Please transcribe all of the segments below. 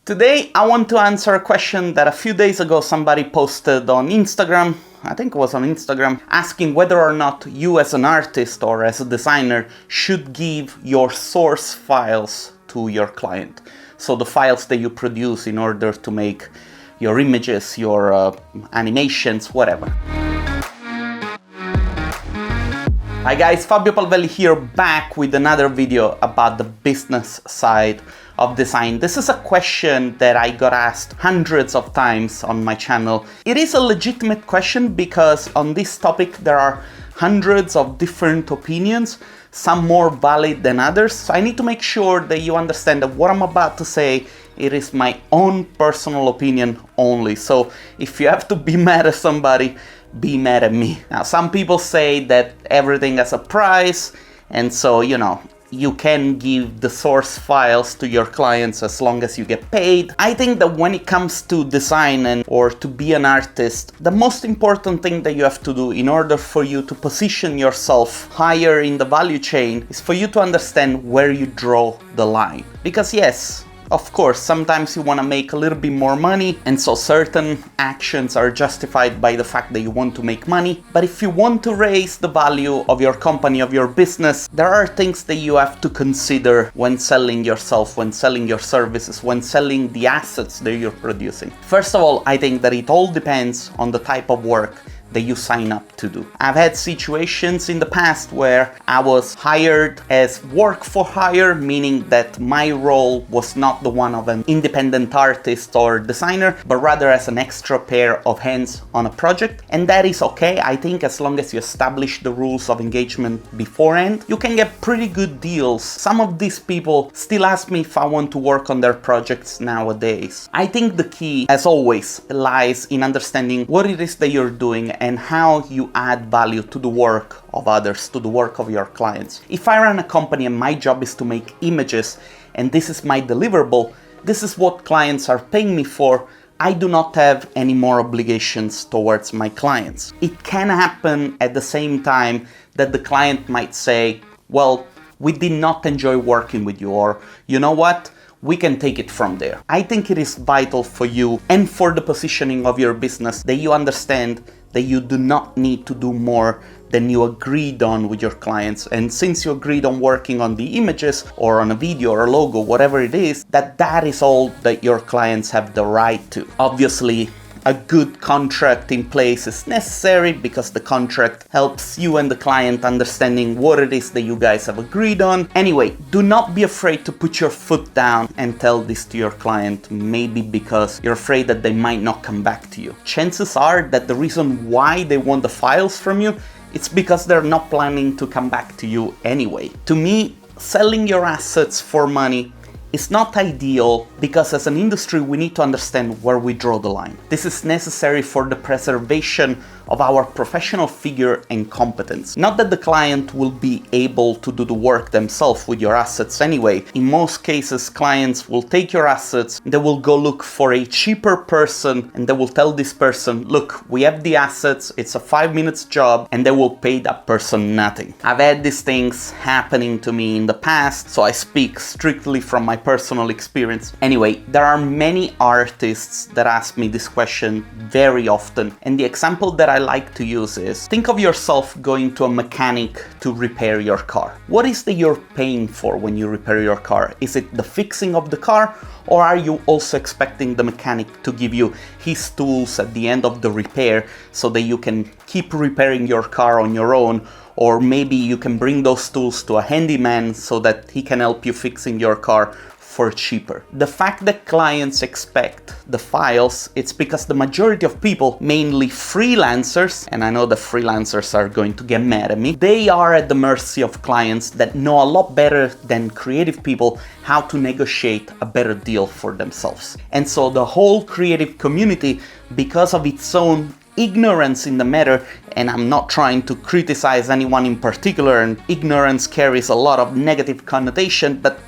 Today I want to answer a question that a few days ago somebody posted on Instagram, I think it was on Instagram, asking whether or not you as an artist or as a designer should give your source files to your client. So the files that you produce in order to make your images, your animations, whatever. Hi guys, Fabio Palvelli here, back with another video about the business side of design. This is a question that I got asked hundreds of times on my channel. It is a legitimate question because on this topic there are hundreds of different opinions, some more valid than others. So I need to make sure that you understand that what I'm about to say, it is my own personal opinion only. So if you have to be mad at somebody, be mad at me. Now, some people say that everything has a price, and so, you can give the source files to your clients as long as you get paid. I think that when it comes to design or to be an artist, the most important thing that you have to do in order for you to position yourself higher in the value chain is for you to understand where you draw the line. Because yes, of course, sometimes you want to make a little bit more money, and so certain actions are justified by the fact that you want to make money. But if you want to raise the value of your company, of your business, there are things that you have to consider when selling yourself, when selling your services, when selling the assets that you're producing. First of all, I think that it all depends on the type of work that you sign up to do. I've had situations in the past where I was hired as work for hire, meaning that my role was not the one of an independent artist or designer, but rather as an extra pair of hands on a project. And that is okay, I think, as long as you establish the rules of engagement beforehand, you can get pretty good deals. Some of these people still ask me if I want to work on their projects nowadays. I think the key, as always, lies in understanding what it is that you're doing and how you add value to the work of others, to the work of your clients. If I run a company and my job is to make images and this is my deliverable, this is what clients are paying me for, I do not have any more obligations towards my clients. It can happen at the same time that the client might say, well, we did not enjoy working with you, or you know what? We can take it from there. I think it is vital for you and for the positioning of your business that you understand that you do not need to do more than you agreed on with your clients. And since you agreed on working on the images or on a video or a logo, whatever it is, that is all that your clients have the right to. Obviously, a good contract in place is necessary because the contract helps you and the client understanding what it is that you guys have agreed on. Anyway, do not be afraid to put your foot down and tell this to your client, maybe because you're afraid that they might not come back to you. Chances are that the reason why they want the files from you, it's because they're not planning to come back to you anyway. To me, selling your assets for money is not ideal because as an industry we need to understand where we draw the line. This is necessary for the preservation of our professional figure and competence. Not that the client will be able to do the work themselves with your assets anyway. In most cases, clients will take your assets, they will go look for a cheaper person and they will tell this person, look, we have the assets, it's a 5-minute job, and they will pay that person nothing. I've had these things happening to me in the past, so I speak strictly from my personal experience. Anyway, there are many artists that ask me this question very often, and the example that I like to use is, think of yourself going to a mechanic to repair your car. What is that you're paying for when you repair your car? Is it the fixing of the car, or are you also expecting the mechanic to give you his tools at the end of the repair so that you can keep repairing your car on your own? Or maybe you can bring those tools to a handyman so that he can help you fixing your car for cheaper. The fact that clients expect the files, it's because the majority of people, mainly freelancers, and I know the freelancers are going to get mad at me, they are at the mercy of clients that know a lot better than creative people how to negotiate a better deal for themselves. And so the whole creative community, because of its own ignorance in the matter, and I'm not trying to criticize anyone in particular, and ignorance carries a lot of negative connotation, but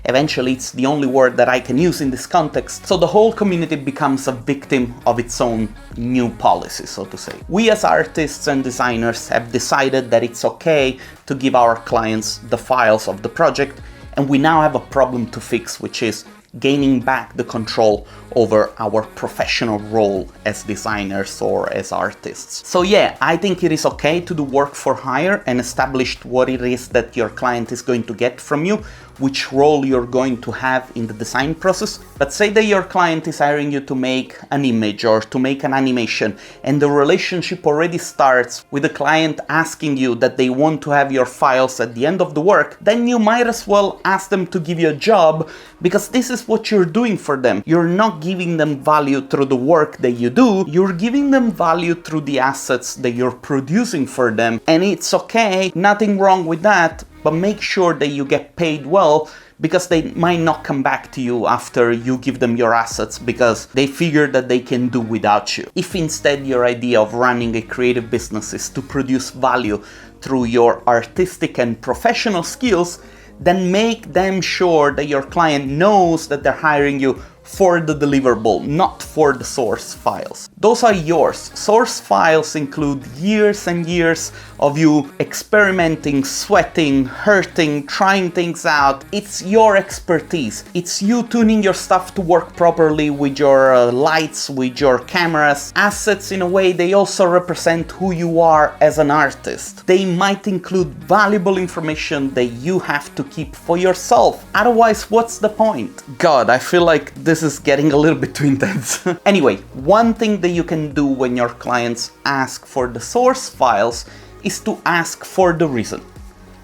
eventually it's the only word that I can use in this context. So the whole community becomes a victim of its own new policy, so to say. We as artists and designers have decided that it's okay to give our clients the files of the project, and we now have a problem to fix, which is gaining back the control over our professional role as designers or as artists. So yeah, I think it is okay to do work for hire and establish what it is that your client is going to get from you, which role you're going to have in the design process. But say that your client is hiring you to make an image or to make an animation, and the relationship already starts with the client asking you that they want to have your files at the end of the work, then you might as well ask them to give you a job, because this is what you're doing for them. You're not giving them value through the work that you do, you're giving them value through the assets that you're producing for them, and it's okay, nothing wrong with that. But make sure that you get paid well, because they might not come back to you after you give them your assets because they figure that they can do without you. If instead your idea of running a creative business is to produce value through your artistic and professional skills, then make them sure that your client knows that they're hiring you for the deliverable, not for the source files. Those are yours. Source files include years and years of you experimenting, sweating, hurting, trying things out. It's your expertise. It's you tuning your stuff to work properly with your lights, with your cameras. Assets, in a way, they also represent who you are as an artist. They might include valuable information that you have to keep for yourself. Otherwise, what's the point? God, I feel like this is getting a little bit too intense. Anyway, one thing that you can do when your clients ask for the source files is to ask for the reason.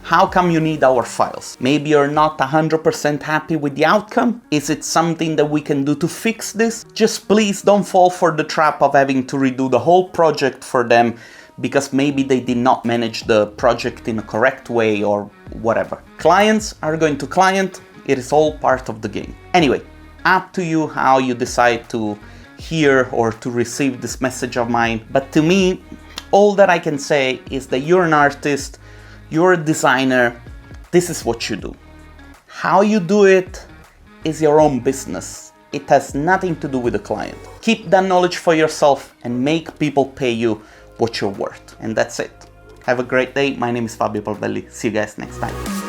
How come you need our files? Maybe you're not 100% happy with the outcome? Is it something that we can do to fix this? Just please don't fall for the trap of having to redo the whole project for them because maybe they did not manage the project in a correct way or whatever. Clients are going to client. It is all part of the game. Anyway, up to you how you decide to hear or to receive this message of mine. But to me, all that I can say is that you're an artist, you're a designer, this is what you do. How you do it is your own business. It has nothing to do with the client. Keep that knowledge for yourself and make people pay you what you're worth. And that's it. Have a great day. My name is Fabio Palvelli. See you guys next time.